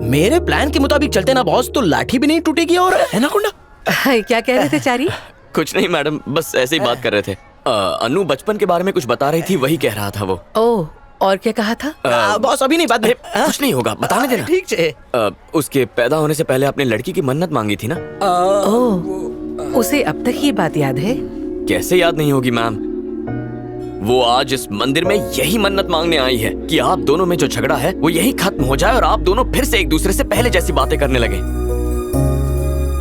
मेरे प्लान के मुताबिक चलते ना बॉस तो लाठी भी नहीं टूटेगी और एनाकोंडा। क्या कह रहे थे चारी? कुछ नहीं मैडम, बस ऐसे ही बात कर रहे थे। अनु बचपन के बारे में कुछ बता रही थी, वही कह रहा था वो। ओह, और क्या कहा था? बॉस अभी नहीं, बात में। कुछ नहीं होगा, बताने देना। ठीक है। उसके पैदा होने से पहले आपने लड़की की मन्नत मांगी थी ना? ओह, उसे अब तक ये बात याद है? कैसे याद नहीं होगी मैम, वो आज इस मंदिर में यही मन्नत मांगने आई है कि आप दोनों में जो झगड़ा है वो यही खत्म हो जाए और आप दोनों फिर से एक दूसरे से पहले जैसी बातें करने लगे।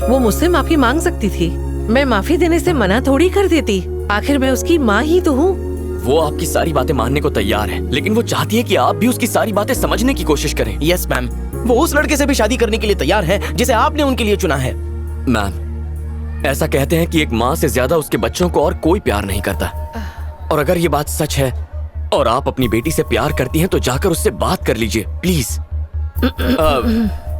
वो मुझसे माफी मांग सकती थी, मैं माफी देने से मना थोड़ी कर देती। आखिर मैं उसकी माँ ही तो हूँ। वो आपकी सारी बातें मानने को तैयार है, लेकिन वो चाहती है कि आप भी उसकी सारी बातें समझने की कोशिश करें। यस मैम, वो उस लड़के से भी शादी करने के लिए तैयार है जिसे आपने उनके लिए चुना है। मैम, ऐसा कहते हैं कि एक माँ से ज्यादा उसके बच्चों को और कोई प्यार नहीं करता, और अगर ये बात सच है और आप अपनी बेटी से प्यार करती हैं तो जाकर उससे बात कर लीजिए प्लीज।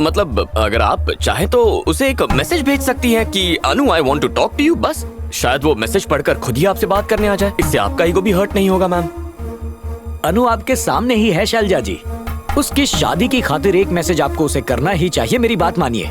मतलब अगर आप चाहें तो उसे एक मैसेज भेज सकती हैं कि Anu I want to talk to you, बस शायद वो मैसेज पढ़कर खुद ही आपसे बात करने आ जाए। इससे आपका ईगो भी हर्ट नहीं होगा मैम। अनु आपके सामने ही है शैलजा जी, उसकी शादी की खातिर एक मैसेज आपको उसे करना ही चाहिए, मेरी बात मानिए।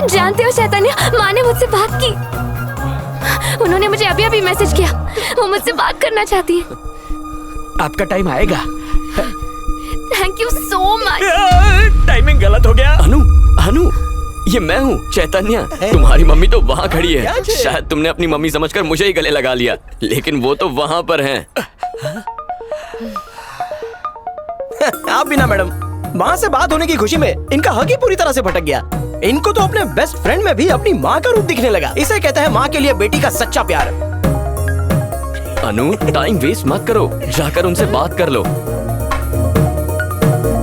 जानते हो चैतन्य, माँ ने मुझसे बात की। उन्होंने मुझे अभी अभी मैसेज किया, वो मुझसे बात करना चाहती है। आपका टाइम आएगा। Thank you so much. Timing गलत हो गया। अनु, अनु, ये मैं हूँ चैतन्य। तुम्हारी मम्मी तो वहाँ खड़ी है, शायद तुमने अपनी मम्मी समझकर मुझे ही गले लगा लिया, लेकिन वो तो वहाँ पर हैं। आप भी ना मैडम, माँ से बात होने की खुशी में इनका हक ही पूरी तरह से भटक गया। इनको तो अपने बेस्ट फ्रेंड में भी अपनी माँ का रूप दिखने लगा। इसे कहते हैं माँ के लिए बेटी का सच्चा प्यार। अनु, टाइम वेस्ट मत करो, जाकर उनसे बात कर लो।